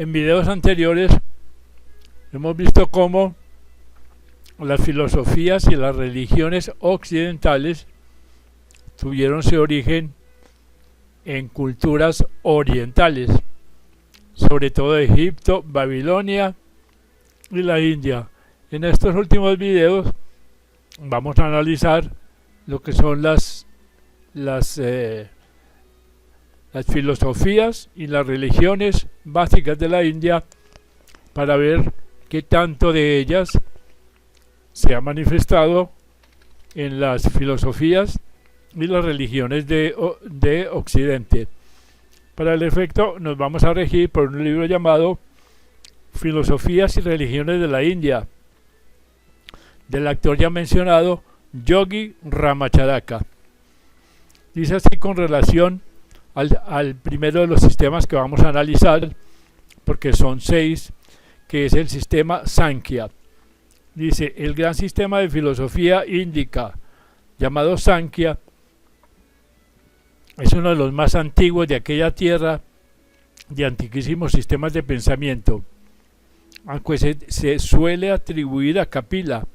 En videos anteriores hemos visto cómo las filosofías y las religiones occidentales tuvieron su origen en culturas orientales, sobre todo Egipto, Babilonia y la India. En estos últimos videos vamos a analizar lo que son las filosofías y las religiones básicas de la India, para ver qué tanto de ellas se ha manifestado en las filosofías y las religiones de Occidente. Para el efecto nos vamos a regir por un libro llamado Filosofías y religiones de la India, del actor ya mencionado Yogi Ramacharaka. Dice así con relación al primero de los sistemas que vamos a analizar, porque son 6, que es el sistema Sankhya. Dice: el gran sistema de filosofía índica llamado Sankhya es uno de los más antiguos de aquella tierra de antiquísimos sistemas de pensamiento, aunque se suele atribuir a Kapila,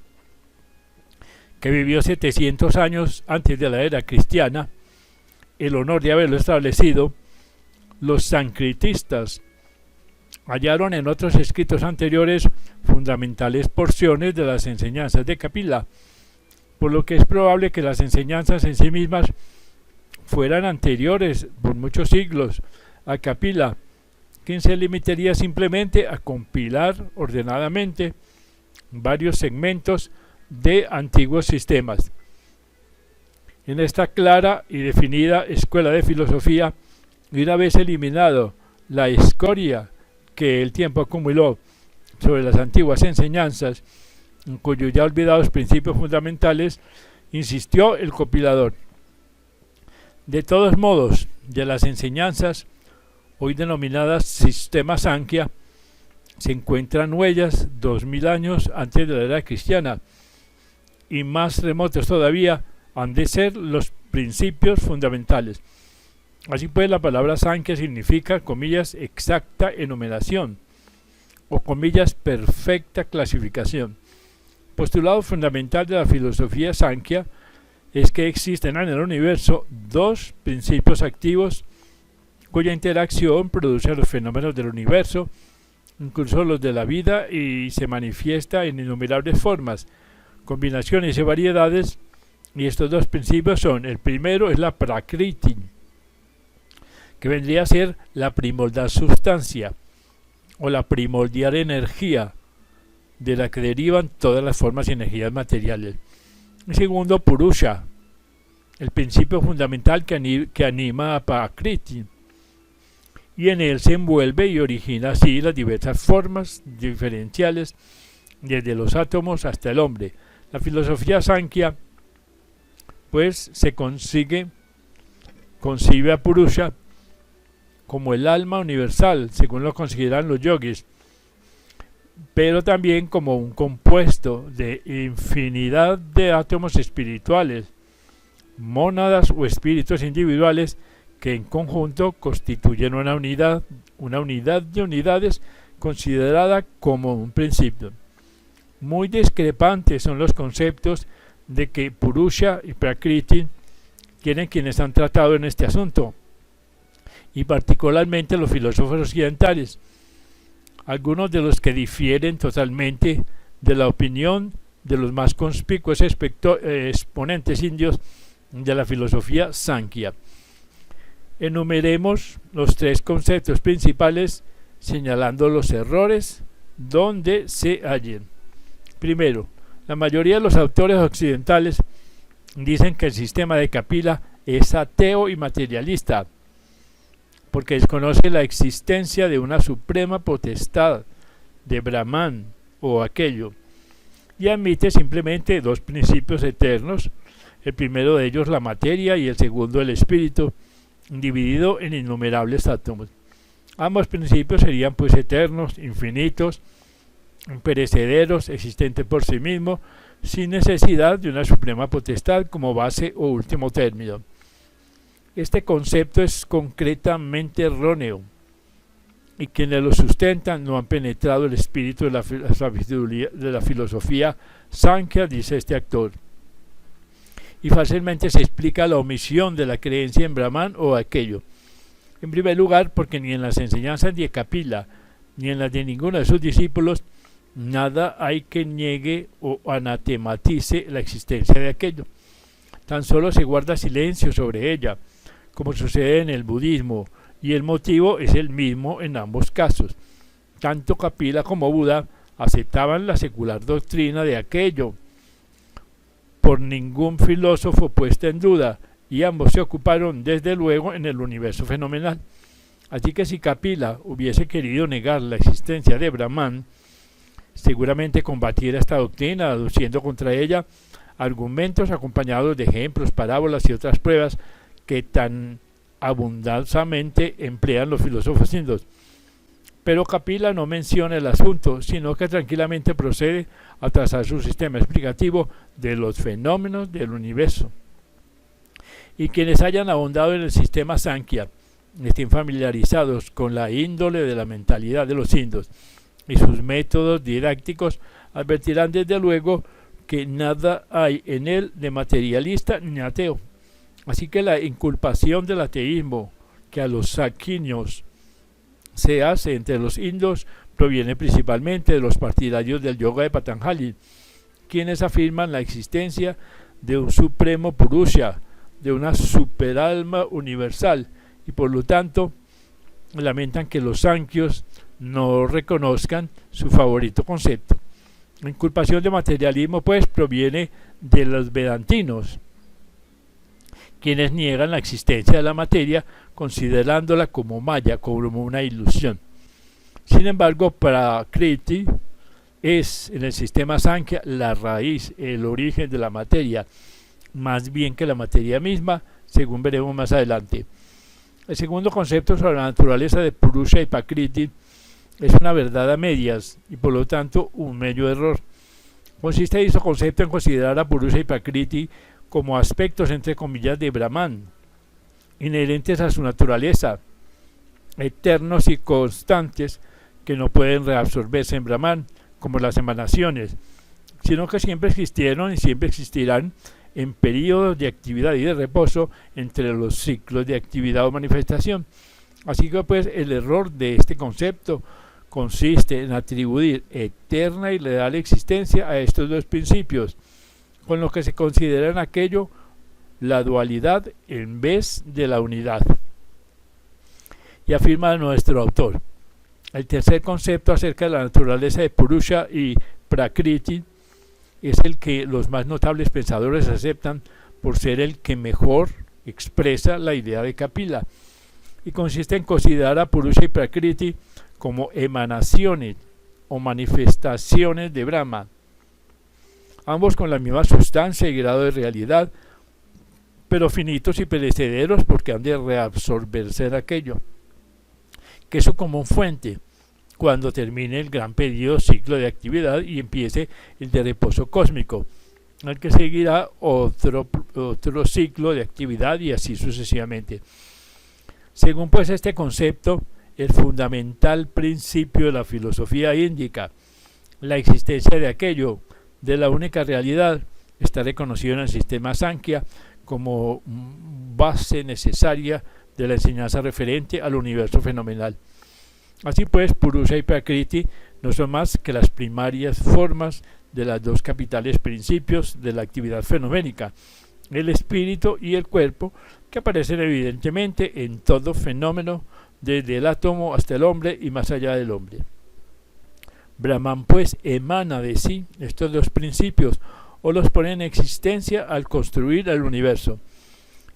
que vivió 700 años antes de la era cristiana, el honor de haberlo establecido. Los sankritistas hallaron en otros escritos anteriores fundamentales porciones de las enseñanzas de Kapila, por lo que es probable que las enseñanzas en sí mismas fueran anteriores por muchos siglos a Kapila, quien se limitaría simplemente a compilar ordenadamente varios segmentos de antiguos sistemas. En esta clara y definida escuela de filosofía, y una vez eliminado la escoria que el tiempo acumuló sobre las antiguas enseñanzas, en cuyos ya olvidados principios fundamentales insistió el compilador. De todos modos, de las enseñanzas hoy denominadas sistema Sankhya se encuentran huellas 2000 años antes de la era cristiana, y más remotos todavía han de ser los principios fundamentales. Así pues, la palabra Sankhya significa, comillas, exacta enumeración, o comillas, perfecta clasificación. Postulado fundamental de la filosofía Sankhya es que existen en el universo 2 principios activos cuya interacción produce los fenómenos del universo, incluso los de la vida, y se manifiesta en innumerables formas, combinaciones y variedades. Y estos 2 principios son: el primero es la Prakriti, que vendría a ser la primordial sustancia o la primordial energía de la que derivan todas las formas y energías materiales. El segundo, Purusha, el principio fundamental que anima a Prakriti, y en él se envuelve y origina así las diversas formas diferenciales, desde los átomos hasta el hombre. La filosofía Sankhya pues concibe a Purusha como el alma universal, según lo consideran los yogis, pero también como un compuesto de infinidad de átomos espirituales, mónadas o espíritus individuales que en conjunto constituyen una unidad de unidades considerada como un principio. Muy discrepantes son los conceptos de que Purusha y Prakriti tienen quienes han tratado en este asunto, y particularmente los filósofos occidentales, algunos de los que difieren totalmente de la opinión de los más conspicuos exponentes indios de la filosofía Sankhya. Enumeremos los 3 conceptos principales, señalando los errores donde se hallen. Primero, la mayoría de los autores occidentales dicen que el sistema de Kapila es ateo y materialista, porque desconoce la existencia de una suprema potestad, de Brahman o aquello, y admite simplemente 2 principios eternos, el primero de ellos la materia y el segundo el espíritu, dividido en innumerables átomos. Ambos principios serían pues eternos, infinitos, imperecederos, existentes por sí mismos, sin necesidad de una suprema potestad como base o último término. Este concepto es concretamente erróneo, y quienes lo sustentan no han penetrado el espíritu de la filosofía Sankhya, dice este autor. Y fácilmente se explica la omisión de la creencia en Brahman o aquello. En primer lugar, porque ni en las enseñanzas de Kapila, ni en las de ninguno de sus discípulos, nada hay que niegue o anatematice la existencia de aquello. Tan solo se guarda silencio sobre ella, como sucede en el budismo, y el motivo es el mismo en ambos casos. Tanto Kapila como Buda aceptaban la secular doctrina de aquello, por ningún filósofo puesta en duda, y ambos se ocuparon desde luego en el universo fenomenal. Así que si Kapila hubiese querido negar la existencia de Brahman, seguramente combatiera esta doctrina, aduciendo contra ella argumentos acompañados de ejemplos, parábolas y otras pruebas que tan abundantemente emplean los filósofos hindúes. Pero Kapila no menciona el asunto, sino que tranquilamente procede a trazar su sistema explicativo de los fenómenos del universo. Y quienes hayan ahondado en el sistema Sankhya, estén familiarizados con la índole de la mentalidad de los hindúes y sus métodos didácticos, advertirán desde luego que nada hay en él de materialista ni ateo. Así que la inculpación del ateísmo que a los sankhyinos se hace entre los hindúes proviene principalmente de los partidarios del yoga de Patanjali, quienes afirman la existencia de un supremo Purusha, de una superalma universal, y por lo tanto lamentan que los sankhyos no reconozcan su favorito concepto. La inculpación de materialismo pues proviene de los vedantinos, quienes niegan la existencia de la materia considerándola como maya, como una ilusión. Sin embargo, Prakriti es en el sistema Sankhya la raíz, el origen de la materia, más bien que la materia misma, según veremos más adelante. El segundo concepto sobre la naturaleza de Purusha y Prakriti es una verdad a medias y por lo tanto un medio error. Consiste dicho concepto en considerar a Purusha y Prakriti como aspectos entre comillas de Brahman, inherentes a su naturaleza, eternos y constantes que no pueden reabsorberse en Brahman como las emanaciones, sino que siempre existieron y siempre existirán en periodos de actividad y de reposo entre los ciclos de actividad o manifestación. Así que pues el error de este concepto consiste en atribuir eterna y leal existencia a estos dos principios, con lo que se considera en aquello la dualidad en vez de la unidad. Y afirma nuestro autor: el tercer concepto acerca de la naturaleza de Purusha y Prakriti es el que los más notables pensadores aceptan por ser el que mejor expresa la idea de Kapila, y consiste en considerar a Purusha y Prakriti como emanaciones o manifestaciones de Brahma, ambos con la misma sustancia y grado de realidad, pero finitos y perecederos porque han de reabsorberse de aquello, que es su común fuente, cuando termine el gran periodo ciclo de actividad y empiece el de reposo cósmico, al que seguirá otro ciclo de actividad y así sucesivamente. Según pues este concepto, el fundamental principio de la filosofía índica, la existencia de aquello, de la única realidad, está reconocido en el sistema Sankhya como base necesaria de la enseñanza referente al universo fenomenal. Así pues, Purusha y Prakriti no son más que las primarias formas de las dos capitales principios de la actividad fenoménica, el espíritu y el cuerpo, que aparecen evidentemente en todo fenómeno, desde el átomo hasta el hombre y más allá del hombre. Brahman pues emana de sí estos dos principios o los pone en existencia al construir el universo.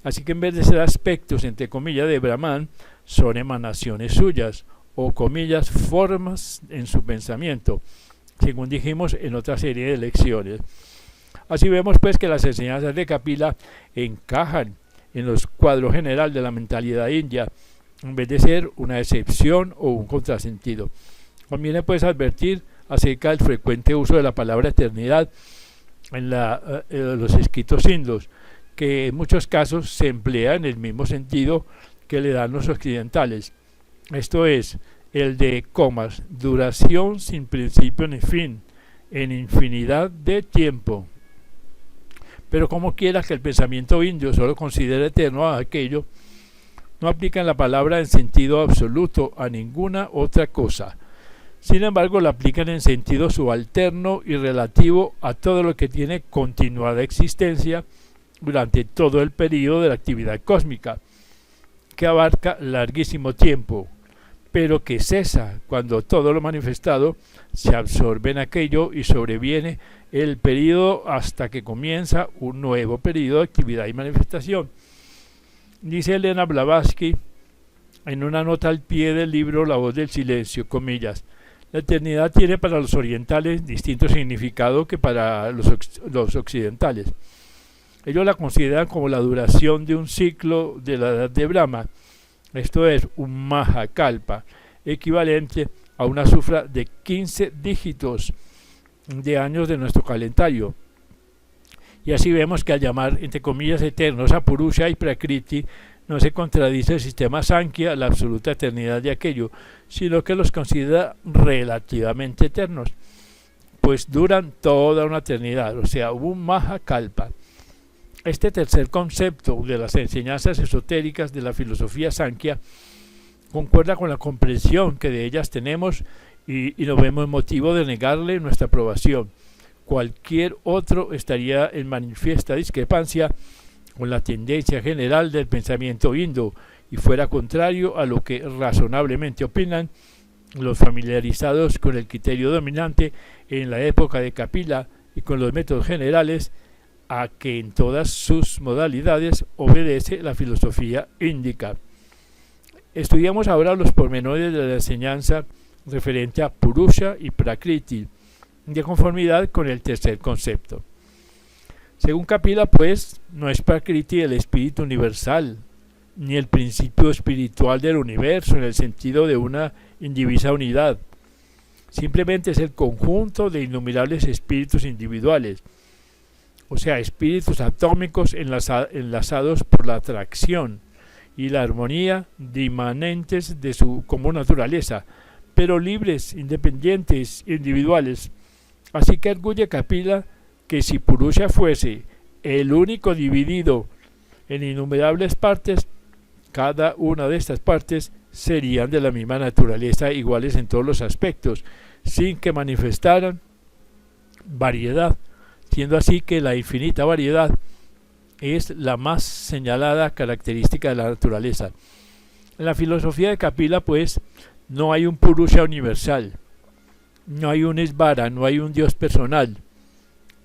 Así que en vez de ser aspectos entre comillas de Brahman, son emanaciones suyas o comillas formas en su pensamiento, según dijimos en otra serie de lecciones. Así vemos pues que las enseñanzas de Kapila encajan en los cuadros general de la mentalidad india, en vez de ser una excepción o un contrasentido. Conviene pues advertir acerca del frecuente uso de la palabra eternidad en los escritos hindúes, que en muchos casos se emplea en el mismo sentido que le dan los occidentales. Esto es, el de comas, duración sin principio ni fin, en infinidad de tiempo. Pero como quiera que el pensamiento indio solo considere eterno a aquello, no aplican la palabra en sentido absoluto a ninguna otra cosa. Sin embargo, la aplican en sentido subalterno y relativo a todo lo que tiene continuada existencia durante todo el periodo de la actividad cósmica, que abarca larguísimo tiempo, pero que cesa cuando todo lo manifestado se absorbe en aquello y sobreviene el periodo hasta que comienza un nuevo periodo de actividad y manifestación. Dice Elena Blavatsky en una nota al pie del libro La voz del silencio, comillas, la eternidad tiene para los orientales distinto significado que para los occidentales. Ellos la consideran como la duración de un ciclo de la edad de Brahma, esto es, un Mahakalpa, equivalente a una cifra de 15 dígitos de años de nuestro calendario. Y así vemos que al llamar, entre comillas, eternos a Purusha y Prakriti, no se contradice el sistema Sankhya, la absoluta eternidad de aquello, sino que los considera relativamente eternos, pues duran toda una eternidad, o sea, un Mahakalpa. Este tercer concepto de las enseñanzas esotéricas de la filosofía Sankhya concuerda con la comprensión que de ellas tenemos y no vemos motivo de negarle nuestra aprobación. Cualquier otro estaría en manifiesta discrepancia con la tendencia general del pensamiento hindú y fuera contrario a lo que razonablemente opinan los familiarizados con el criterio dominante en la época de Kapila y con los métodos generales a que en todas sus modalidades obedece la filosofía índica. Estudiamos ahora los pormenores de la enseñanza referente a Purusha y Prakriti, de conformidad con el tercer concepto. Según Kapila, pues, no es Prakriti el espíritu universal, ni el principio espiritual del universo en el sentido de una indivisa unidad. Simplemente es el conjunto de innumerables espíritus individuales, o sea, espíritus atómicos enlazados por la atracción y la armonía inmanentes de su común naturaleza, pero libres, independientes, individuales. Así que arguye Kapila que si Purusha fuese el único dividido en innumerables partes, cada una de estas partes serían de la misma naturaleza, iguales en todos los aspectos, sin que manifestaran variedad, siendo así que la infinita variedad es la más señalada característica de la naturaleza. En la filosofía de Kapila, pues, no hay un Purusha universal, no hay un Isvara, no hay un Dios personal,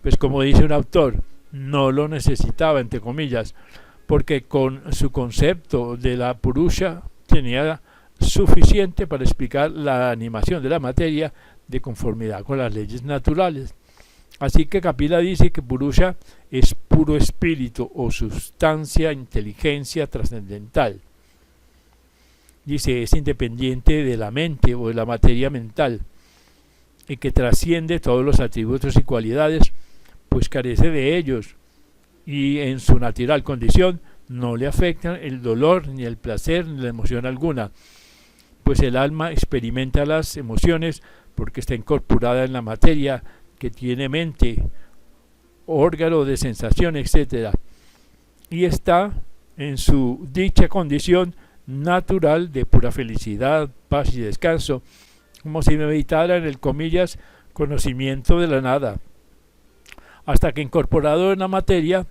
pues como dice un autor, no lo necesitaba, entre comillas, porque con su concepto de la Purusha tenía suficiente para explicar la animación de la materia de conformidad con las leyes naturales. Así que Kapila dice que Purusha es puro espíritu o sustancia, inteligencia trascendental. Dice, es independiente de la mente o de la materia mental y que trasciende todos los atributos y cualidades, pues carece de ellos y en su natural condición no le afectan el dolor, ni el placer, ni la emoción alguna, pues el alma experimenta las emociones porque está incorporada en la materia que tiene mente, órgano de sensación, etc. Y está en su dicha condición natural de pura felicidad, paz y descanso, como si meditara en el, comillas, conocimiento de la nada, hasta que incorporado en la materia,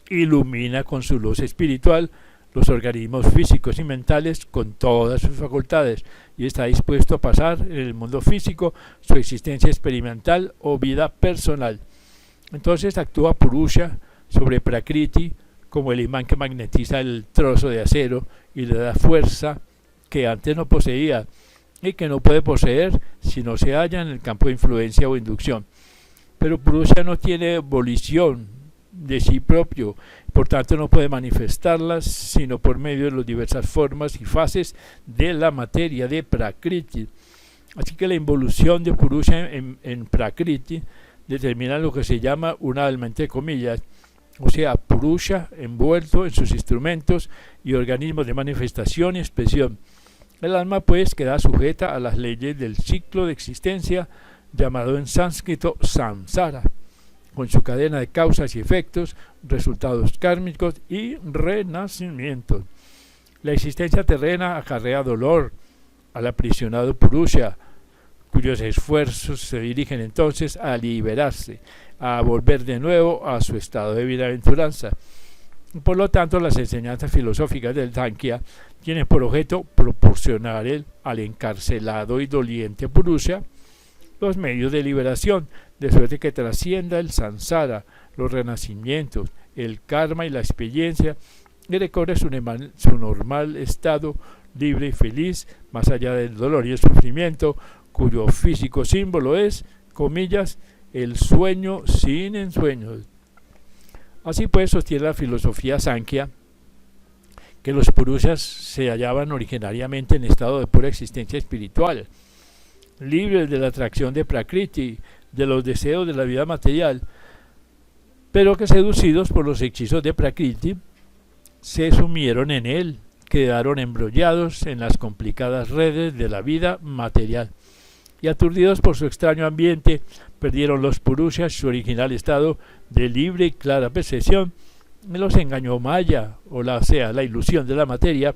ilumina con su luz espiritual los organismos físicos y mentales con todas sus facultades y está dispuesto a pasar en el mundo físico su existencia experimental o vida personal. Entonces actúa Purusha sobre Prakriti como el imán que magnetiza el trozo de acero y le da fuerza que antes no poseía y que no puede poseer si no se halla en el campo de influencia o inducción. Pero Purusha no tiene volición de sí propio, por tanto no puede manifestarlas sino por medio de las diversas formas y fases de la materia de Prakriti. Así que la involución de Purusha en Prakriti determina lo que se llama un alma, entre comillas, o sea, Purusha envuelto en sus instrumentos y organismos de manifestación y expresión, El alma pues queda sujeta a las leyes del ciclo de existencia llamado en sánscrito samsara, con su cadena de causas y efectos, resultados kármicos y renacimientos. La existencia terrena acarrea dolor al aprisionado Purusha, cuyos esfuerzos se dirigen entonces a liberarse, a volver de nuevo a su estado de bienaventuranza. Por lo tanto, las enseñanzas filosóficas del Sankhya tienen por objeto proporcionar al encarcelado y doliente Purusha los medios de liberación, de suerte que trascienda el samsara, los renacimientos, el karma y la experiencia, y recobre su normal estado libre y feliz, más allá del dolor y el sufrimiento, cuyo físico símbolo es, comillas, el sueño sin ensueños. Así pues, sostiene la filosofía Sankhya que los Purushas se hallaban originariamente en estado de pura existencia espiritual, libres de la atracción de Prakriti, de los deseos de la vida material, pero que seducidos por los hechizos de Prakriti, se sumieron en él, quedaron embrollados en las complicadas redes de la vida material, y aturdidos por su extraño ambiente, perdieron los Purushas su original estado de libre y clara percepción, y los engañó Maya, la ilusión de la materia,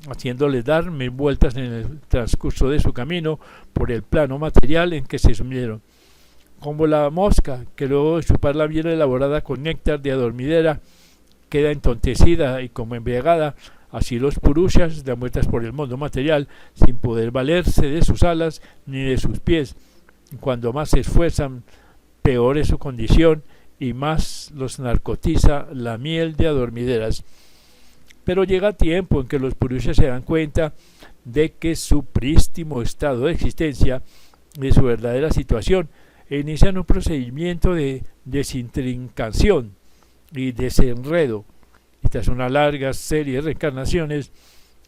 haciéndoles dar mil vueltas en el transcurso de su camino por el plano material en que se sumieron. Como la mosca, que luego de chupar la miel elaborada con néctar de adormidera, queda entontecida y como embriagada, así los Purushas, dan vueltas por el mundo material, sin poder valerse de sus alas ni de sus pies. Cuando más se esfuerzan, peor es su condición, y más los narcotiza la miel de adormideras. Pero llega tiempo en que los Purushas se dan cuenta de que su prístimo estado de existencia, de su verdadera situación, e inician un procedimiento de desintrincación y desenredo. Y tras una larga serie de reencarnaciones,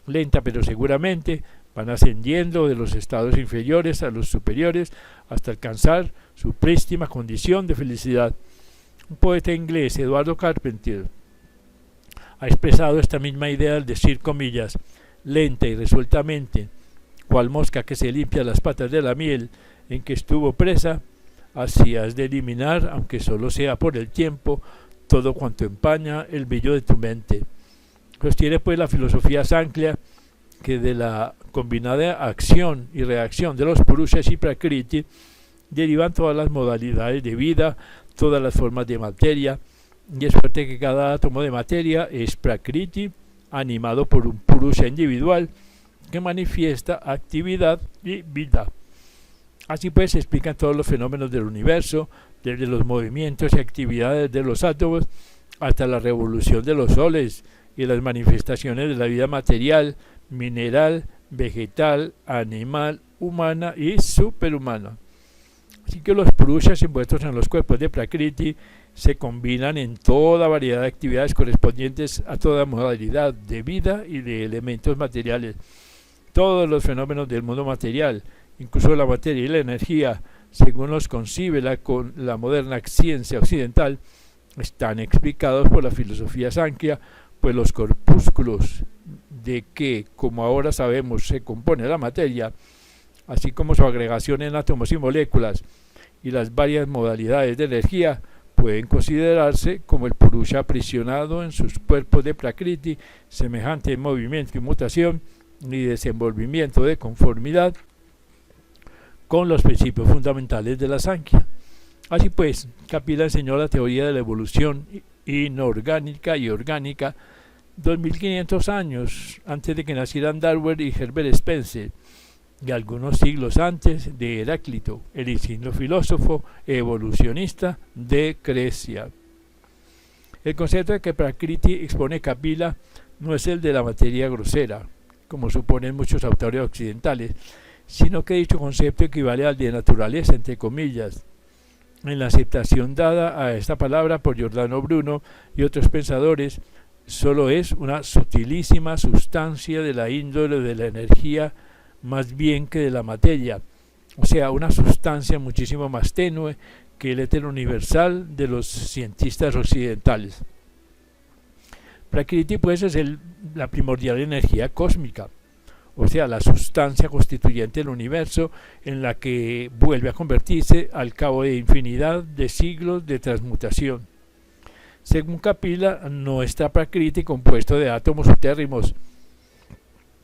lenta pero seguramente, van ascendiendo de los estados inferiores a los superiores hasta alcanzar su prístima condición de felicidad. Un poeta inglés, Eduardo Carpenter, ha expresado esta misma idea al decir, comillas, lenta y resueltamente, cual mosca que se limpia las patas de la miel en que estuvo presa, así has de eliminar, aunque solo sea por el tiempo, todo cuanto empaña el brillo de tu mente. Sostiene pues la filosofía Sankhya que de la combinada acción y reacción de los Purushas y Prakriti derivan todas las modalidades de vida, todas las formas de materia, y es fuerte que cada átomo de materia es Prakriti, animado por un Purusha individual que manifiesta actividad y vida. Así pues se explican todos los fenómenos del universo, desde los movimientos y actividades de los átomos hasta la revolución de los soles y las manifestaciones de la vida material, mineral, vegetal, animal, humana y superhumana. Así que los Purushas envueltos en los cuerpos de Prakriti se combinan en toda variedad de actividades correspondientes a toda modalidad de vida y de elementos materiales. Todos los fenómenos del mundo material, incluso la materia y la energía, según los concibe la moderna ciencia occidental, están explicados por la filosofía Sankhya, pues los corpúsculos de que, como ahora sabemos, se compone la materia, así como su agregación en átomos y moléculas, y las varias modalidades de energía, pueden considerarse como el Purusha aprisionado en sus cuerpos de Prakriti, semejante en movimiento y mutación y desenvolvimiento de conformidad con los principios fundamentales de la Sankhya. Así pues, Kapila enseñó la teoría de la evolución inorgánica y orgánica 2500 años antes de que nacieran Darwin y Herbert Spencer, y algunos siglos antes de Heráclito, el insigne filósofo evolucionista de Grecia. El concepto de que Prakriti expone Kapila no es el de la materia grosera, como suponen muchos autores occidentales, sino que dicho concepto equivale al de naturaleza, entre comillas. En la aceptación dada a esta palabra por Giordano Bruno y otros pensadores, solo es una sutilísima sustancia de la índole de la energía más bien que de la materia, o sea, una sustancia muchísimo más tenue que el éter universal de los cientistas occidentales. Prakriti pues es la primordial energía cósmica, o sea, la sustancia constituyente del universo en la que vuelve a convertirse al cabo de infinidad de siglos de transmutación. Según Kapila, no está Prakriti compuesto de átomos utérrimos,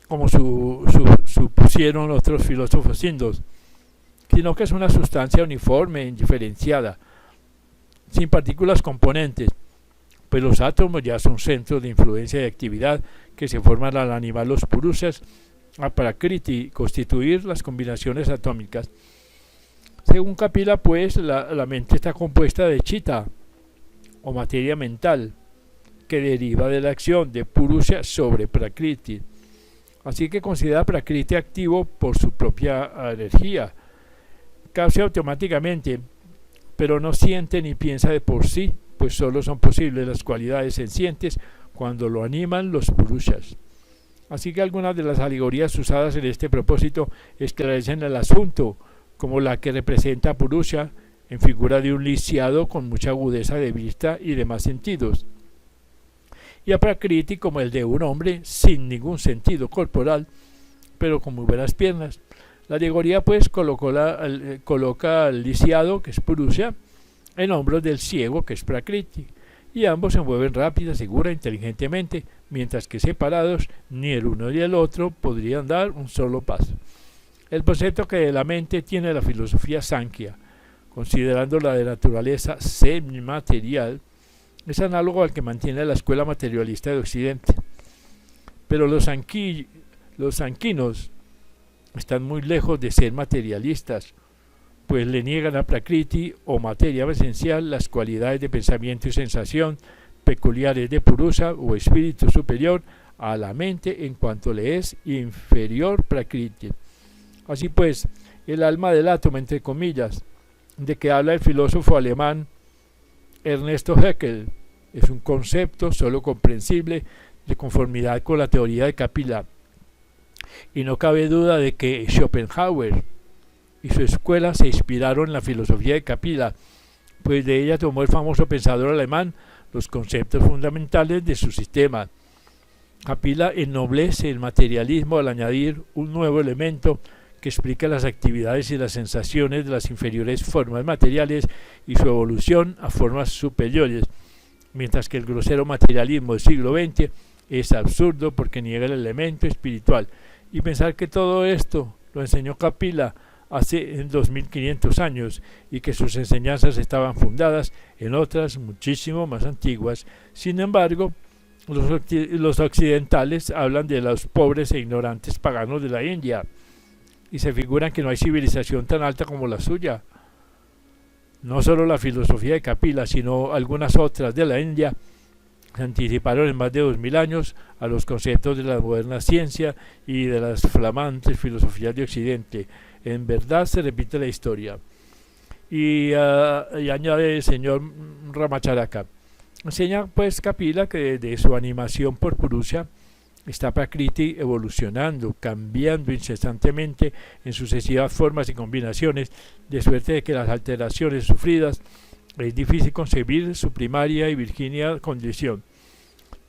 como supusieron otros filósofos hindúes, sino que es una sustancia uniforme, indiferenciada, sin partículas componentes, pues los átomos ya son centros de influencia y actividad que se forman al animar los purushas, a Prakriti constituir las combinaciones atómicas. Según Kapila, pues, la mente está compuesta de chitta, o materia mental, que deriva de la acción de Purusha sobre Prakriti. Así que considera Prakriti activo por su propia energía, casi automáticamente, pero no siente ni piensa de por sí, pues solo son posibles las cualidades sencientes cuando lo animan los Purushas. Así que algunas de las alegorías usadas en este propósito esclarecen el asunto, como la que representa a Purusha en figura de un lisiado con mucha agudeza de vista y demás sentidos, y a Prakriti como el de un hombre sin ningún sentido corporal, pero con muy buenas piernas. La alegoría pues coloca al lisiado, que es Purusha, en hombros del ciego, que es Prakriti, y ambos se mueven rápida, segura, inteligentemente, mientras que separados ni el uno ni el otro podrían dar un solo paso. El concepto que de la mente tiene la filosofía Sankhya, considerando la de naturaleza semimaterial, es análogo al que mantiene la escuela materialista de Occidente. Pero los sanquinos están muy lejos de ser materialistas, pues le niegan a Prakriti o materia esencial las cualidades de pensamiento y sensación peculiares de Purusha o espíritu superior a la mente en cuanto le es inferior Prakriti. Así pues, el alma del átomo, entre comillas, de que habla el filósofo alemán Ernesto Haeckel, es un concepto solo comprensible de conformidad con la teoría de Kapila, y no cabe duda de que Schopenhauer y su escuela se inspiraron en la filosofía de Kapila, pues de ella tomó el famoso pensador alemán los conceptos fundamentales de su sistema. Kapila ennoblece el materialismo al añadir un nuevo elemento que explica las actividades y las sensaciones de las inferiores formas materiales y su evolución a formas superiores, mientras que el grosero materialismo del siglo XX es absurdo porque niega el elemento espiritual. Y pensar que todo esto lo enseñó Kapila hace 2500 años y que sus enseñanzas estaban fundadas en otras muchísimo más antiguas. Sin embargo, los occidentales hablan de los pobres e ignorantes paganos de la India y se figuran que no hay civilización tan alta como la suya. No solo la filosofía de Kapila, sino algunas otras de la India se anticiparon en más de 2000 años a los conceptos de la moderna ciencia y de las flamantes filosofías de Occidente. En verdad se repite la historia. Y añade el señor Ramacharaka. Enseña pues Kapila que desde su animación por Purusha está Prakriti evolucionando, cambiando incesantemente en sucesivas formas y combinaciones, de suerte de que las alteraciones sufridas es difícil concebir su primaria y virginal condición.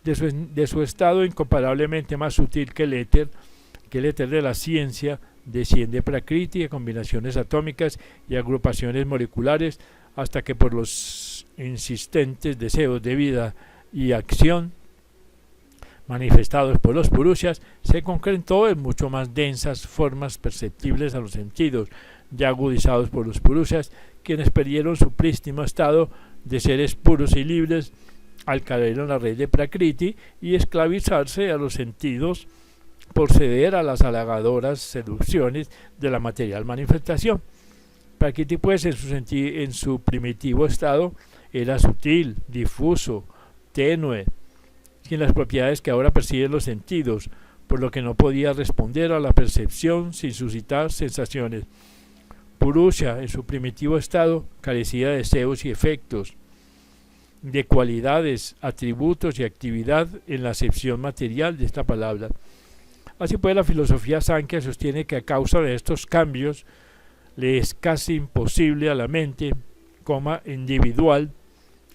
De su estado incomparablemente más sutil que el éter de la ciencia, desciende Prakriti a combinaciones atómicas y agrupaciones moleculares, hasta que por los insistentes deseos de vida y acción manifestados por los Purushas, se concretó en mucho más densas formas perceptibles a los sentidos, ya agudizados por los Purushas, quienes perdieron su prístino estado de seres puros y libres al caer en la red de Prakriti y esclavizarse a los sentidos por ceder a las halagadoras seducciones de la material manifestación. Prakriti pues en su primitivo estado era sutil, difuso, tenue, sin las propiedades que ahora perciben los sentidos, por lo que no podía responder a la percepción sin suscitar sensaciones. Purusha, en su primitivo estado, carecía de deseos y efectos, de cualidades, atributos y actividad en la acepción material de esta palabra. Así pues, la filosofía Sankhya sostiene que a causa de estos cambios le es casi imposible a la mente, individual,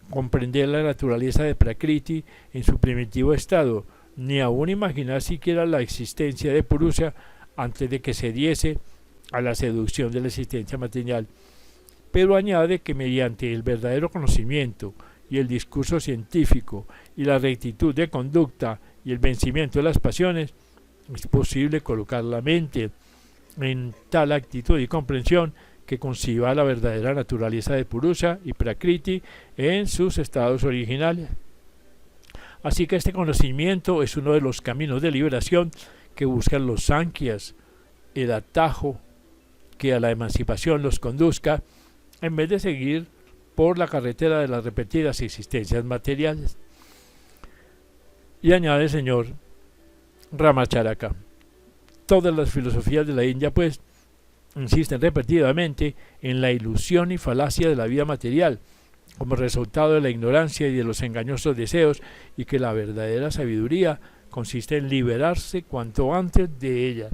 comprender la naturaleza de Prakriti en su primitivo estado, ni aún imaginar siquiera la existencia de Purusha antes de que se diese a la seducción de la existencia material. Pero añade que mediante el verdadero conocimiento y el discurso científico y la rectitud de conducta y el vencimiento de las pasiones, es posible colocar la mente en tal actitud y comprensión que conciba la verdadera naturaleza de Purusha y Prakriti en sus estados originales. Así que este conocimiento es uno de los caminos de liberación que buscan los Sankhyas, el atajo que a la emancipación los conduzca, en vez de seguir por la carretera de las repetidas existencias materiales. Y añade el señor Ramacharaka: todas las filosofías de la India, pues, insisten repetidamente en la ilusión y falacia de la vida material, como resultado de la ignorancia y de los engañosos deseos, y que la verdadera sabiduría consiste en liberarse cuanto antes de ella.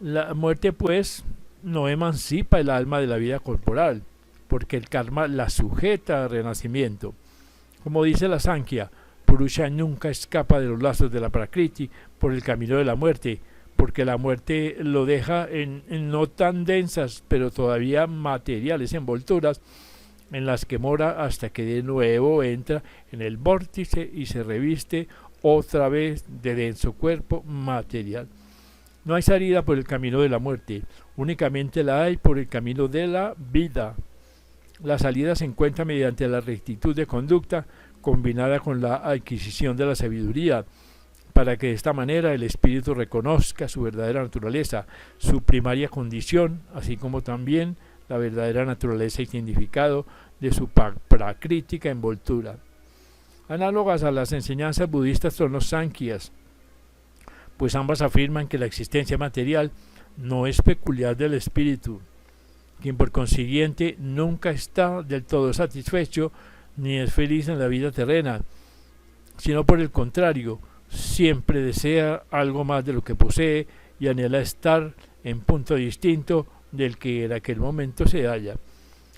La muerte, pues, no emancipa el alma de la vida corporal, porque el karma la sujeta al renacimiento. Como dice la Sankhya, Purusha nunca escapa de los lazos de la Prakriti por el camino de la muerte, porque la muerte lo deja en no tan densas, pero todavía materiales envolturas, en las que mora hasta que de nuevo entra en el vórtice y se reviste otra vez de denso cuerpo material. No hay salida por el camino de la muerte, únicamente la hay por el camino de la vida. La salida se encuentra mediante la rectitud de conducta combinada con la adquisición de la sabiduría, para que de esta manera el espíritu reconozca su verdadera naturaleza, su primaria condición, así como también la verdadera naturaleza y significado de su prakrítica envoltura. Análogas a las enseñanzas budistas son los Sankhyas, pues ambas afirman que la existencia material no es peculiar del espíritu, quien por consiguiente nunca está del todo satisfecho ni es feliz en la vida terrena, sino por el contrario, siempre desea algo más de lo que posee y anhela estar en punto distinto del que en aquel momento se halla.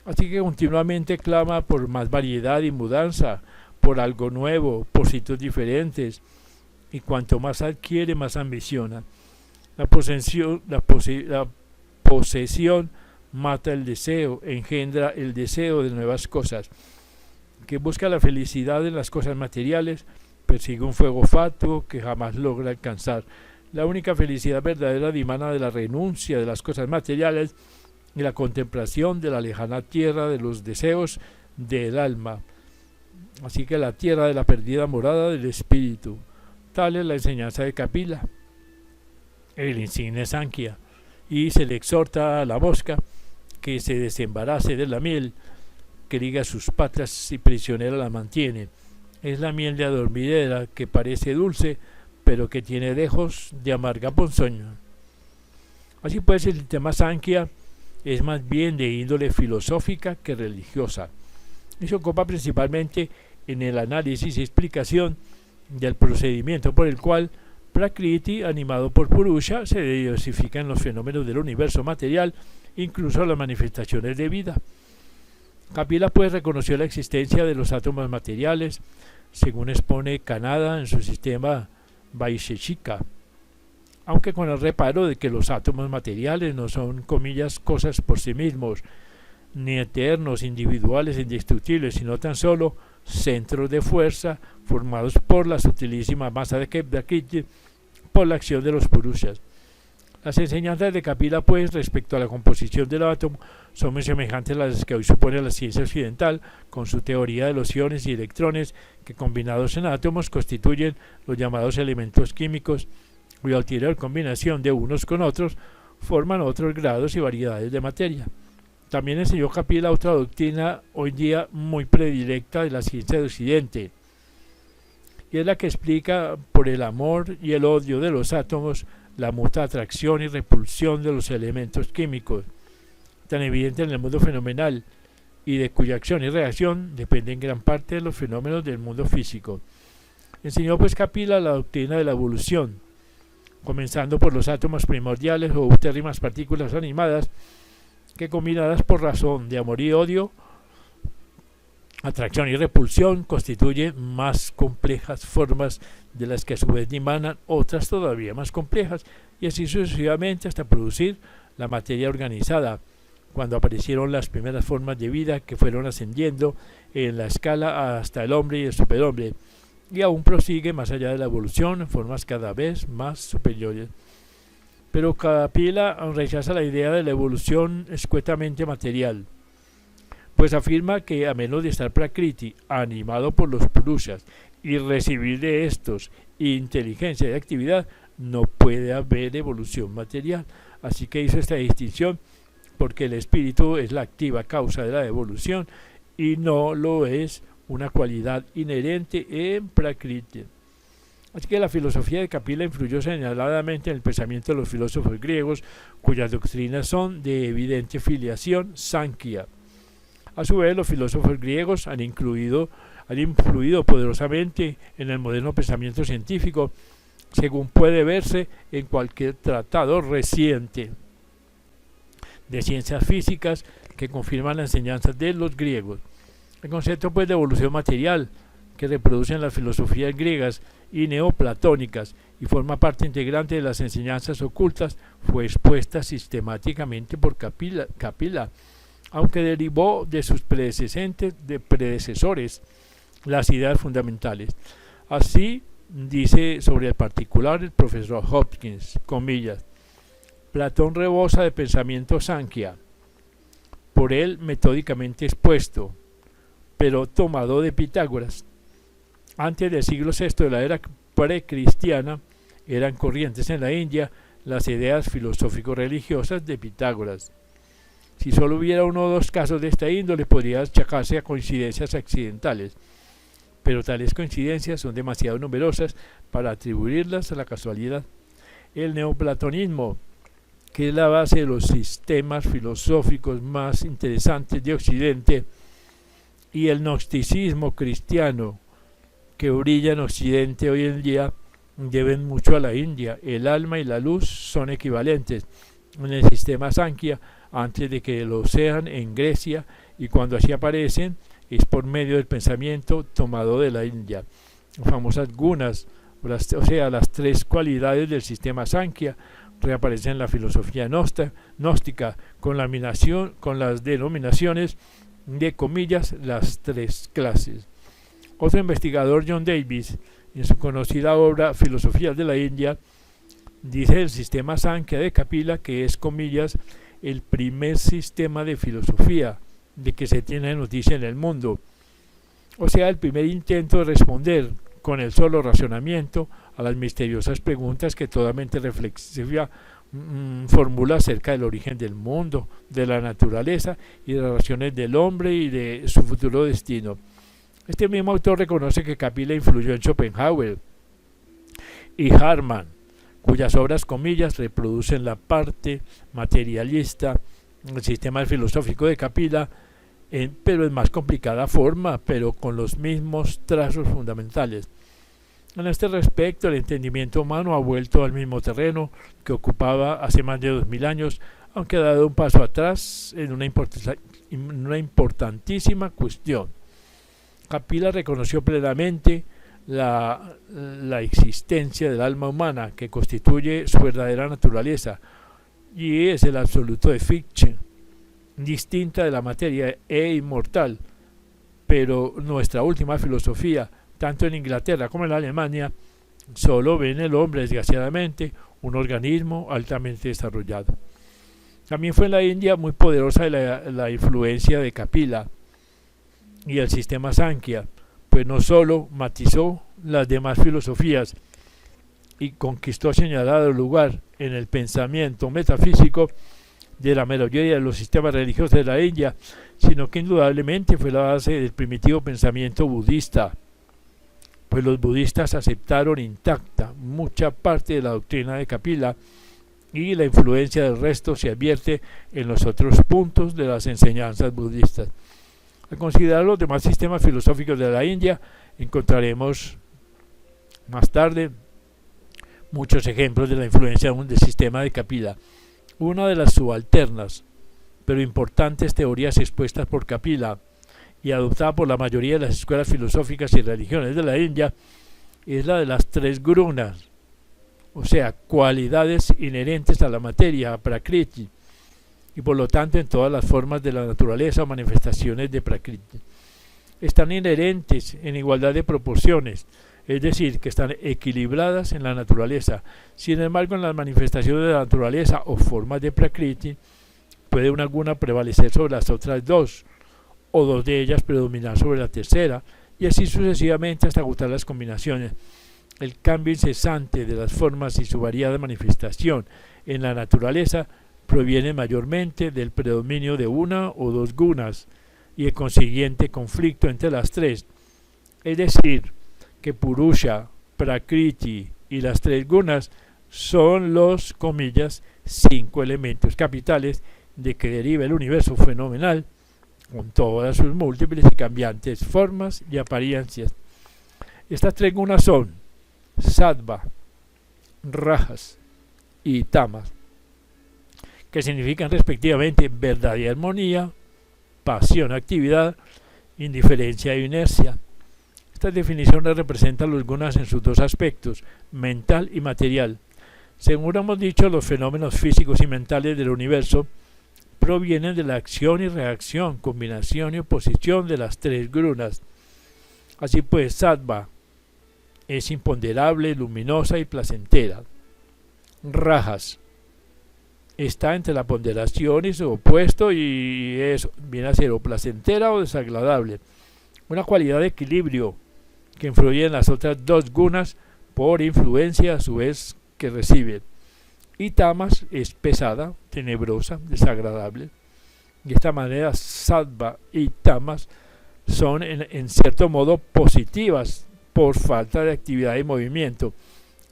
Así que continuamente clama por más variedad y mudanza, por algo nuevo, por sitios diferentes, y cuanto más adquiere, más ambiciona. La posesión mata el deseo, engendra el deseo de nuevas cosas. Que busca la felicidad en las cosas materiales, persigue un fuego fatuo que jamás logra alcanzar. La única felicidad verdadera dimana de la renuncia de las cosas materiales y la contemplación de la lejana tierra de los deseos del alma. Así que la tierra de la perdida morada del espíritu. Tal es la enseñanza de Kapila, el insigne Sankhya, y se le exhorta a la mosca que se desembarace de la miel, que liga sus patas y prisionera la mantiene. Es la miel de adormidera que parece dulce, pero que tiene dejos de amarga ponzoña. Así pues, el tema Sankhya es más bien de índole filosófica que religiosa, y se ocupa principalmente en el análisis y explicación del procedimiento por el cual Prakriti, animado por Purusha, se diversifica en los fenómenos del universo material, incluso las manifestaciones de vida. Kapila pues reconoció la existencia de los átomos materiales, según expone Kanada en su sistema Vaisheshika, aunque con el reparo de que los átomos materiales no son, comillas, cosas por sí mismos, ni eternos, individuales, indestructibles, sino tan solo centros de fuerza formados por la sutilísima masa de Prakriti por la acción de los Purushas. Las enseñanzas de Kapila, pues, respecto a la composición del átomo, son muy semejantes a las que hoy supone la ciencia occidental, con su teoría de los iones y electrones que, combinados en átomos, constituyen los llamados elementos químicos, cuya ulterior combinación de unos con otros forman otros grados y variedades de materia. También enseñó Kapila otra doctrina hoy día muy predilecta de la ciencia de Occidente, y es la que explica por el amor y el odio de los átomos la mutua atracción y repulsión de los elementos químicos, tan evidente en el mundo fenomenal, y de cuya acción y reacción dependen gran parte de los fenómenos del mundo físico. Enseñó pues Kapila la doctrina de la evolución, comenzando por los átomos primordiales o eutérrimas partículas animadas, que combinadas por razón de amor y odio Atracción y repulsión constituyen más complejas formas de las que a su vez dimanan otras todavía más complejas, y así sucesivamente hasta producir la materia organizada, cuando aparecieron las primeras formas de vida que fueron ascendiendo en la escala hasta el hombre y el superhombre, y aún prosigue más allá de la evolución en formas cada vez más superiores. Pero Kapila rechaza la idea de la evolución escuetamente material, pues afirma que a menos de estar Prakriti animado por los Purushas y recibir de estos inteligencia y actividad, no puede haber evolución material. Así que hizo esta distinción porque el espíritu es la activa causa de la evolución y no lo es una cualidad inherente en Prakriti. Así que la filosofía de Kapila influyó señaladamente en el pensamiento de los filósofos griegos, cuyas doctrinas son de evidente filiación Sankhya. A su vez, los filósofos griegos han influido poderosamente en el moderno pensamiento científico, según puede verse en cualquier tratado reciente de ciencias físicas que confirman las enseñanzas de los griegos. El concepto pues de evolución material, que reproducen las filosofías griegas y neoplatónicas y forma parte integrante de las enseñanzas ocultas, fue expuesta sistemáticamente por Kapila, aunque derivó de sus predecesores las ideas fundamentales. Así dice sobre el particular el profesor Hopkins, comillas, Platón rebosa de pensamiento Sankhya, por él metódicamente expuesto, pero tomado de Pitágoras. Antes del siglo VI de la era precristiana, eran corrientes en la India las ideas filosófico-religiosas de Pitágoras. Si solo hubiera uno o dos casos de esta índole, podría achacarse a coincidencias accidentales, pero tales coincidencias son demasiado numerosas para atribuirlas a la casualidad. El neoplatonismo, que es la base de los sistemas filosóficos más interesantes de Occidente, y el gnosticismo cristiano, que brilla en Occidente hoy en día, deben mucho a la India. El alma y la luz son equivalentes en el sistema Sankhya antes de que lo sean en Grecia, y cuando así aparecen es por medio del pensamiento tomado de la India. Las famosas gunas, o sea, las tres cualidades del sistema Sankhya, reaparecen en la filosofía gnóstica con las denominaciones de comillas las tres clases. Otro investigador, John Davis, en su conocida obra Filosofía de la India, dice del sistema Sankhya de Kapila que es, comillas, el primer sistema de filosofía de que se tiene noticia en el mundo, o sea, el primer intento de responder con el solo razonamiento a las misteriosas preguntas que toda mente reflexiva formula acerca del origen del mundo, de la naturaleza y de las relaciones del hombre y de su futuro destino. Este mismo autor reconoce que Kapila influyó en Schopenhauer y Harman, cuyas obras, comillas, reproducen la parte materialista del sistema filosófico de Kapila, pero en más complicada forma, pero con los mismos trazos fundamentales. En este respecto, el entendimiento humano ha vuelto al mismo terreno que ocupaba hace más de 2000 años, aunque ha dado un paso atrás en una importantísima cuestión. Kapila reconoció plenamente la existencia del alma humana, que constituye su verdadera naturaleza, y es el absoluto de Fichte, distinta de la materia e inmortal. Pero nuestra última filosofía, tanto en Inglaterra como en Alemania, solo ve en el hombre, desgraciadamente, un organismo altamente desarrollado. También fue en la India muy poderosa la influencia de Kapila y el sistema Sankhya, pues no solo matizó las demás filosofías y conquistó señalado lugar en el pensamiento metafísico de la mayoría de los sistemas religiosos de la India, sino que indudablemente fue la base del primitivo pensamiento budista, pues los budistas aceptaron intacta mucha parte de la doctrina de Kapila, y la influencia del resto se advierte en los otros puntos de las enseñanzas budistas. Al considerar los demás sistemas filosóficos de la India, encontraremos más tarde muchos ejemplos de la influencia del sistema de Kapila. Una de las subalternas, pero importantes teorías expuestas por Kapila y adoptada por la mayoría de las escuelas filosóficas y religiones de la India, es la de las tres gunas, o sea, cualidades inherentes a la materia, a Prakriti, y por lo tanto en todas las formas de la naturaleza o manifestaciones de Prakriti. Están inherentes en igualdad de proporciones, es decir, que están equilibradas en la naturaleza. Sin embargo, en las manifestaciones de la naturaleza o formas de Prakriti, puede una guna prevalecer sobre las otras dos, o dos de ellas predominar sobre la tercera, y así sucesivamente hasta agotar las combinaciones. El cambio incesante de las formas y su variada manifestación en la naturaleza proviene mayormente del predominio de una o dos gunas y el consiguiente conflicto entre las tres. Es decir, que Purusha, Prakriti y las tres gunas son los, comillas, 5 elementos capitales de que deriva el universo fenomenal, con todas sus múltiples y cambiantes formas y apariencias. Estas tres gunas son Sattva, Rajas y Tamas, que significan respectivamente verdad y armonía, pasión, actividad, indiferencia e inercia. Estas definiciones representan los gunas en sus dos aspectos, mental y material. Según hemos dicho, los fenómenos físicos y mentales del universo provienen de la acción y reacción, combinación y oposición de las tres gunas. Así pues, Sattva es imponderable, luminosa y placentera. Rajas está entre la ponderación y su opuesto, y eso viene a ser o placentera o desagradable. Una cualidad de equilibrio que influye en las otras dos gunas por influencia a su vez que recibe. Y Tamas es pesada, tenebrosa, desagradable. De esta manera, Sattva y Tamas son en cierto modo positivas por falta de actividad y movimiento,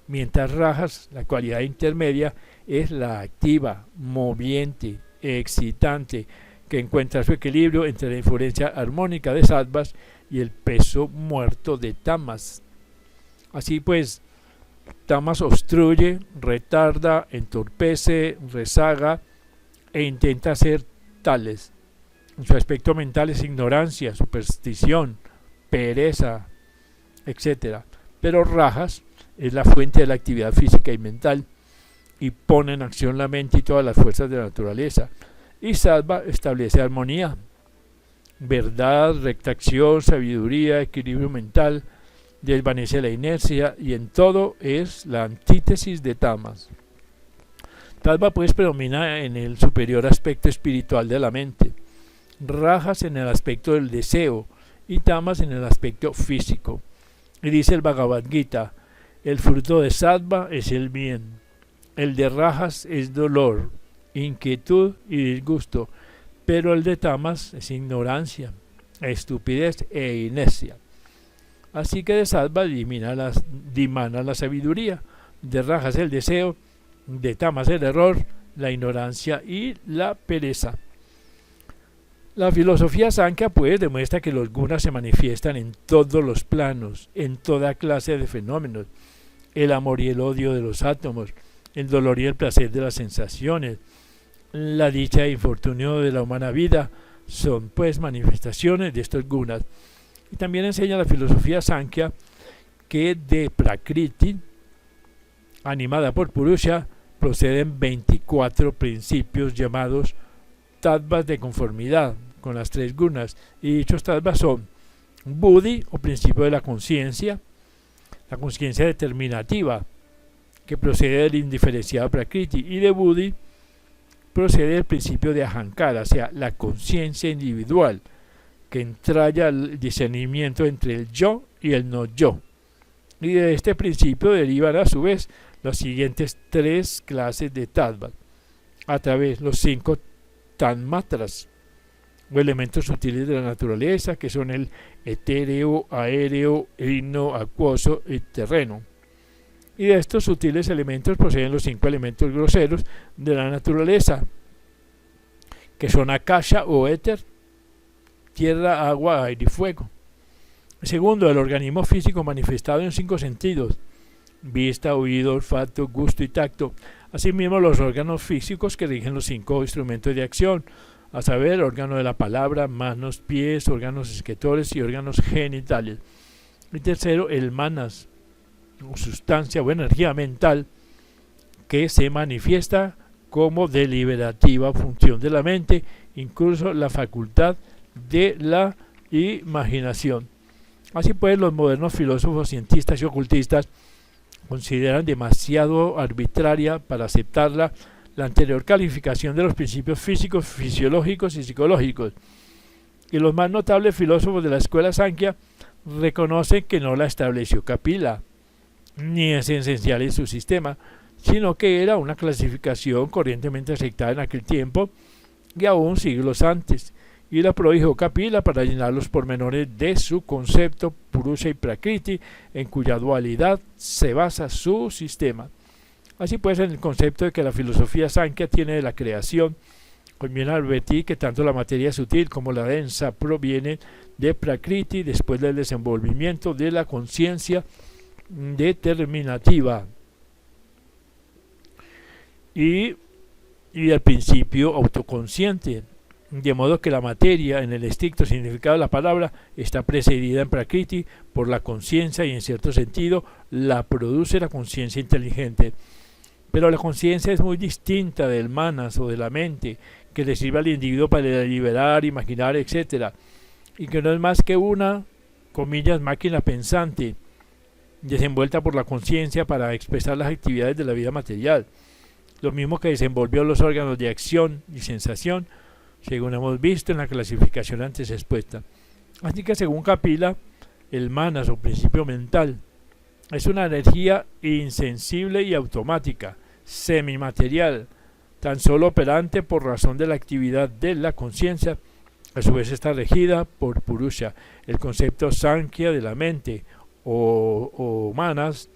mientras Rajas, la cualidad intermedia, es la activa, moviente, excitante, que encuentra su equilibrio entre la influencia armónica de Sattvas y el peso muerto de Tamas. Así pues, Tamas obstruye, retarda, entorpece, rezaga e intenta ser tales. En su aspecto mental es ignorancia, superstición, pereza, etc. Pero Rajas es la fuente de la actividad física y mental y pone en acción la mente y todas las fuerzas de la naturaleza. Y Sattva establece armonía, verdad, rectación, sabiduría, equilibrio mental, desvanece la inercia y en todo es la antítesis de Tamas. Sattva pues predomina en el superior aspecto espiritual de la mente, Rajas en el aspecto del deseo y Tamas en el aspecto físico. Y dice el Bhagavad Gita: el fruto de Sattva es el bien, el de Rajas es dolor, inquietud y disgusto, pero el de Tamas es ignorancia, estupidez e inercia. Así que de Sattva dimana la sabiduría, de Rajas el deseo, de Tamas el error, la ignorancia y la pereza. La filosofía Sankhya pues demuestra que los gunas se manifiestan en todos los planos, en toda clase de fenómenos, el amor y el odio de los átomos, el dolor y el placer de las sensaciones, la dicha e infortunio de la humana vida, son pues manifestaciones de estos gunas. Y también enseña la filosofía Sankhya que de Prakriti, animada por Purusha, proceden 24 principios llamados tattvas de conformidad con las tres gunas, y dichos tattvas son Buddhi, o principio de la conciencia determinativa, que procede del indiferenciado Prakriti, y de Buddhi procede el principio de Ahankara, o sea, la conciencia individual, que entraña el discernimiento entre el yo y el no yo. Y de este principio derivan a su vez las siguientes tres clases de tattvas, a través de los 5 tanmatras, o elementos sutiles de la naturaleza, que son el etéreo, aéreo, igno, acuoso y terreno. Y de estos sutiles elementos proceden los 5 elementos groseros de la naturaleza, que son akasha o éter, tierra, agua, aire y fuego. Segundo, el organismo físico manifestado en 5 sentidos: vista, oído, olfato, gusto y tacto. Asimismo, los órganos físicos que rigen los 5 instrumentos de acción: a saber, órgano de la palabra, manos, pies, órganos excretores y órganos genitales. Y tercero, el manas, o sustancia o energía mental que se manifiesta como deliberativa función de la mente, incluso la facultad de la imaginación. Así pues, los modernos filósofos, cientistas y ocultistas consideran demasiado arbitraria para aceptarla la anterior calificación de los principios físicos, fisiológicos y psicológicos. Y los más notables filósofos de la escuela Sankhya reconocen que no la estableció Kapila, ni es esencial en su sistema, sino que era una clasificación corrientemente aceptada en aquel tiempo y aún siglos antes, y la prohijo Kapila para llenar los pormenores de su concepto Purusha y Prakriti, en cuya dualidad se basa su sistema. Así pues, en el concepto de que la filosofía Sankhya tiene de la creación, conviene advertir que tanto la materia sutil como la densa provienen de Prakriti después del desenvolvimiento de la conciencia determinativa y el principio autoconsciente, de modo que la materia, en el estricto significado de la palabra, está precedida en Prakriti por la conciencia y en cierto sentido la produce la conciencia inteligente. Pero la conciencia es muy distinta del manas o de la mente, que le sirve al individuo para deliberar, imaginar, etc., y que no es más que una, comillas, máquina pensante, desenvuelta por la conciencia para expresar las actividades de la vida material, lo mismo que desenvolvió los órganos de acción y sensación, según hemos visto en la clasificación antes expuesta. Así que según Kapila, el manas o principio mental es una energía insensible y automática, semimaterial, tan solo operante por razón de la actividad de la conciencia. A su vez está regida por Purusha, el concepto Sankhya de la mente, o manas,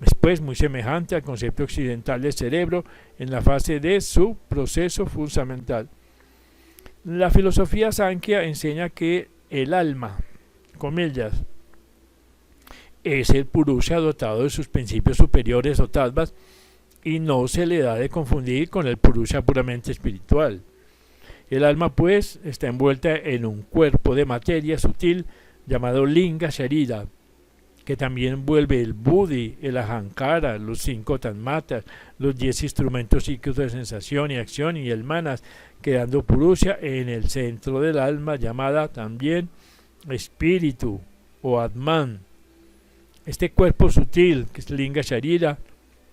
es pues muy semejante al concepto occidental del cerebro en la fase de su proceso fundamental. La filosofía Sankhya enseña que el alma, comillas, es el Purusha dotado de sus principios superiores o tattvas, y no se le da de confundir con el Purusha puramente espiritual. El alma pues está envuelta en un cuerpo de materia sutil llamado Linga Sharira, que también envuelve el Buddhi, el Ahankara, los 5 Tanmatas, los 10 instrumentos psíquicos de sensación y acción, y el manas, quedando Purusha en el centro del alma, llamada también espíritu o Atman. Este cuerpo sutil, que es Linga Sharira,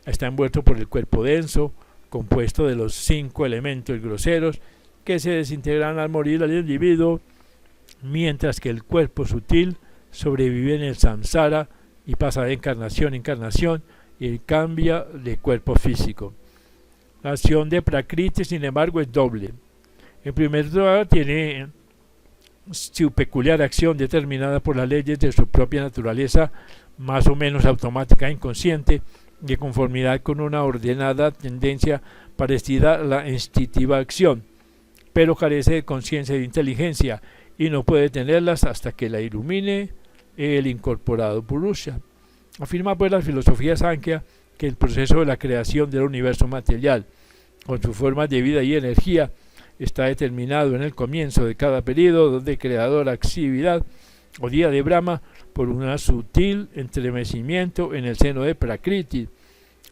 está envuelto por el cuerpo denso, compuesto de los 5 elementos groseros que se desintegran al morir al individuo, mientras que el cuerpo sutil sobrevive en el samsara y pasa de encarnación en encarnación y cambia de cuerpo físico. La acción de Prakriti, sin embargo, es doble. En primer lugar, tiene su peculiar acción determinada por las leyes de su propia naturaleza, más o menos automática e inconsciente, de conformidad con una ordenada tendencia parecida a la instintiva acción, pero carece de conciencia y de inteligencia, y no puede tenerlas hasta que la ilumine el incorporado Purusha. Afirma pues la filosofía Sankhya que el proceso de la creación del universo material, con sus formas de vida y energía, está determinado en el comienzo de cada periodo de creadora actividad o día de Brahma por un sutil entremecimiento en el seno de Prakriti,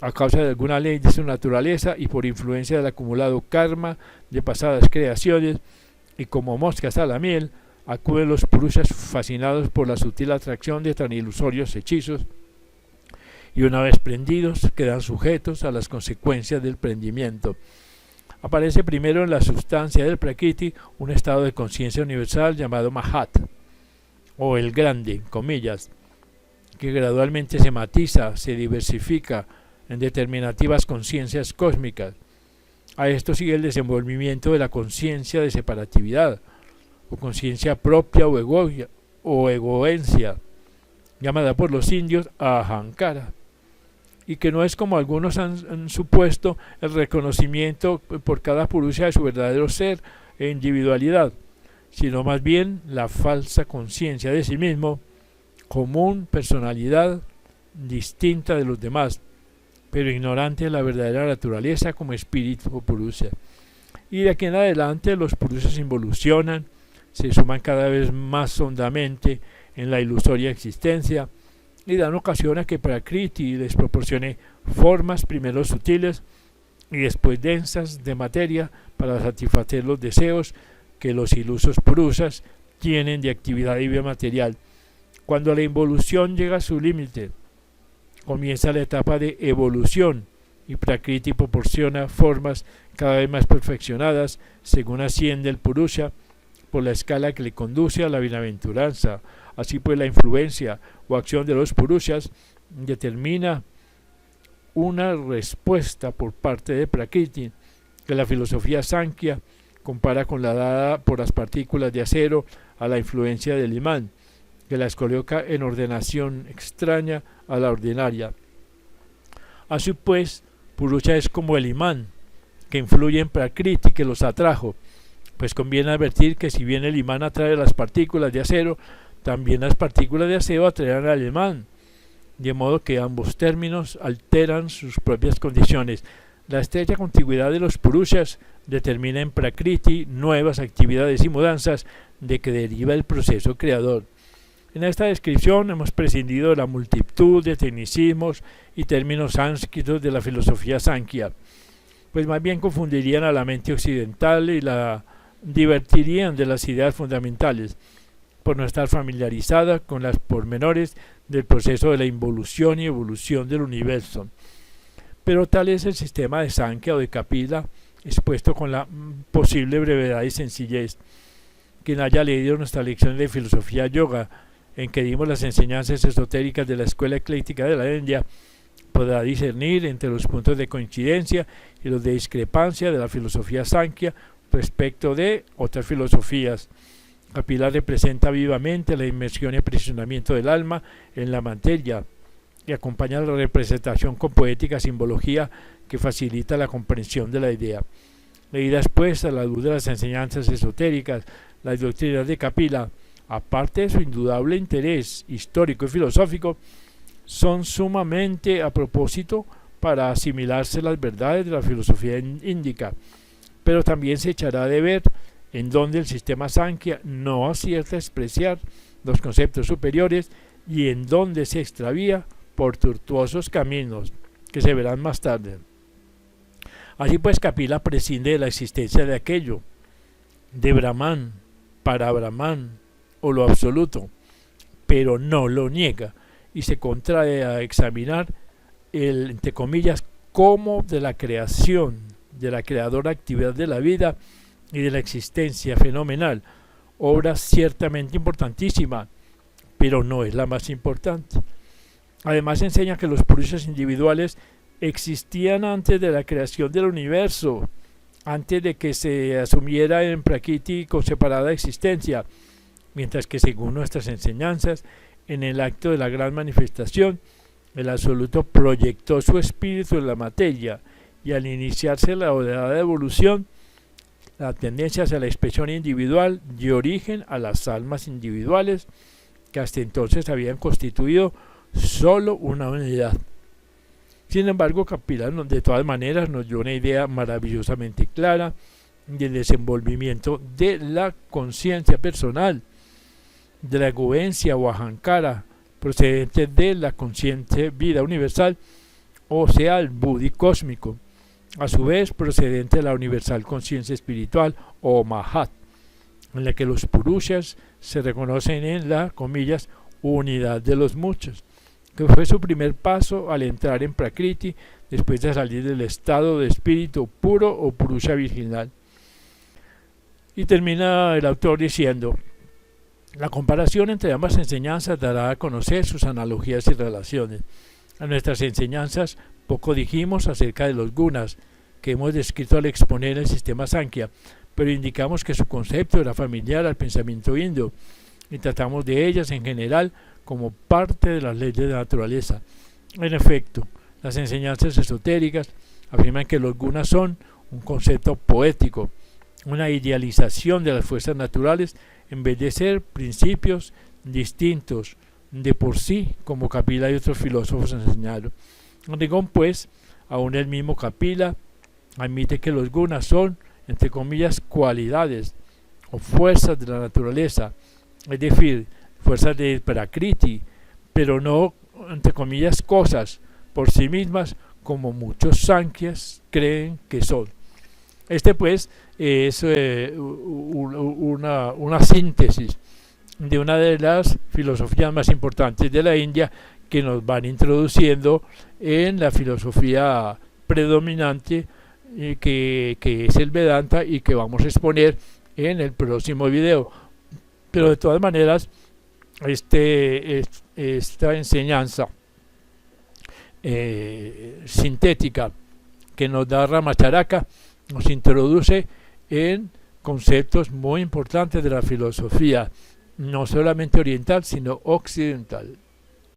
a causa de alguna ley de su naturaleza y por influencia del acumulado karma de pasadas creaciones, y como moscas a la miel, acuden los purushas fascinados por la sutil atracción de tan ilusorios hechizos, y una vez prendidos quedan sujetos a las consecuencias del prendimiento. Aparece primero en la sustancia del Prakriti un estado de conciencia universal llamado Mahat, o el grande, comillas, que gradualmente se matiza, se diversifica en determinativas conciencias cósmicas. A esto sigue el desenvolvimiento de la conciencia de separatividad, o conciencia propia o egoencia, llamada por los indios Ahankara, y que no es, como algunos han supuesto, el reconocimiento por cada purusha de su verdadero ser e individualidad, sino más bien la falsa conciencia de sí mismo como una personalidad distinta de los demás, pero ignorante de la verdadera naturaleza como espíritu o purusha. Y de aquí en adelante los purushas involucionan, se suman cada vez más hondamente en la ilusoria existencia y dan ocasión a que Prakriti les proporcione formas primero sutiles y después densas de materia para satisfacer los deseos que los ilusos purushas tienen de actividad y vida material. Cuando la involución llega a su límite, comienza la etapa de evolución y Prakriti proporciona formas cada vez más perfeccionadas según asciende el purusha por la escala que le conduce a la bienaventuranza. Así pues, la influencia o acción de los purushas determina una respuesta por parte de Prakriti que la filosofía Sankhya compara con la dada por las partículas de acero a la influencia del imán, que las coloca en ordenación extraña a la ordinaria. Así pues, Purusha es como el imán que influye en Prakriti que los atrajo, pues conviene advertir que si bien el imán atrae las partículas de acero, también las partículas de acero atraerán al imán, de modo que ambos términos alteran sus propias condiciones. La estrecha contigüidad de los purushas determina en Prakriti nuevas actividades y mudanzas de que deriva el proceso creador. En esta descripción hemos prescindido de la multitud de tecnicismos y términos sánscritos de la filosofía Sankhya, pues más bien confundirían a la mente occidental y la divertirían de las ideas fundamentales, por no estar familiarizada con las pormenores del proceso de la involución y evolución del universo. Pero tal es el sistema de Sankhya o de Kapila, expuesto con la posible brevedad y sencillez. Quien haya leído nuestra lección de filosofía yoga, en que dimos las enseñanzas esotéricas de la escuela ecléctica de la India, podrá discernir entre los puntos de coincidencia y los de discrepancia de la filosofía Sankhya respecto de otras filosofías. Kapila representa vivamente la inmersión y aprisionamiento del alma en la materia y acompaña la representación con poética simbología que facilita la comprensión de la idea. Leídas pues a la luz de las enseñanzas esotéricas, las doctrinas de Kapila, aparte de su indudable interés histórico y filosófico, son sumamente a propósito para asimilarse las verdades de la filosofía índica, pero también se echará de ver en donde el sistema Sankhya no acierta a expresar los conceptos superiores y en donde se extravía por tortuosos caminos, que se verán más tarde. Así pues, Kapila prescinde de la existencia de aquello, de Brahman, para Brahman, o lo absoluto, pero no lo niega, y se contrae a examinar el, entre comillas, cómo de la creación, de la creadora actividad de la vida y de la existencia fenomenal, obra ciertamente importantísima, pero no es la más importante. Además enseña que los purushas individuales existían antes de la creación del universo, antes de que se asumiera en Prakriti con separada existencia, mientras que según nuestras enseñanzas, en el acto de la gran manifestación, el absoluto proyectó su espíritu en la materia y al iniciarse la ordenada evolución, la tendencia hacia la expresión individual dio origen a las almas individuales que hasta entonces habían constituido solo una unidad. Sin embargo, Kapila de todas maneras nos dio una idea maravillosamente clara del desenvolvimiento de la conciencia personal, de la egoencia o ahankara procedente de la consciente vida universal, o sea, el buddhi cósmico, a su vez procedente de la universal conciencia espiritual o mahat, en la que los purushas se reconocen en la, comillas, unidad de los muchos, que fue su primer paso al entrar en Prakriti después de salir del estado de espíritu puro o purusha virginal. Y termina el autor diciendo: la comparación entre ambas enseñanzas dará a conocer sus analogías y relaciones. A nuestras enseñanzas poco dijimos acerca de los gunas, que hemos descrito al exponer el sistema Sankhya, pero indicamos que su concepto era familiar al pensamiento indio, y tratamos de ellas en general como parte de las leyes de la naturaleza. En efecto, las enseñanzas esotéricas afirman que los gunas son un concepto poético, una idealización de las fuerzas naturales en vez de ser principios distintos de por sí, como Kapila y otros filósofos enseñaron. Rigón, pues, aún el mismo Kapila admite que los gunas son entre comillas, cualidades o fuerzas de la naturaleza, es decir, fuerzas de Prakriti, pero no, entre comillas, cosas por sí mismas, como muchos Sankhya's creen que son. Este pues es una síntesis de una de las filosofías más importantes de la India, que nos van introduciendo en la filosofía predominante que es el Vedanta, y que vamos a exponer en el próximo video. Pero de todas maneras, esta enseñanza sintética que nos da Ramacharaka nos introduce en conceptos muy importantes de la filosofía, no solamente oriental, sino occidental.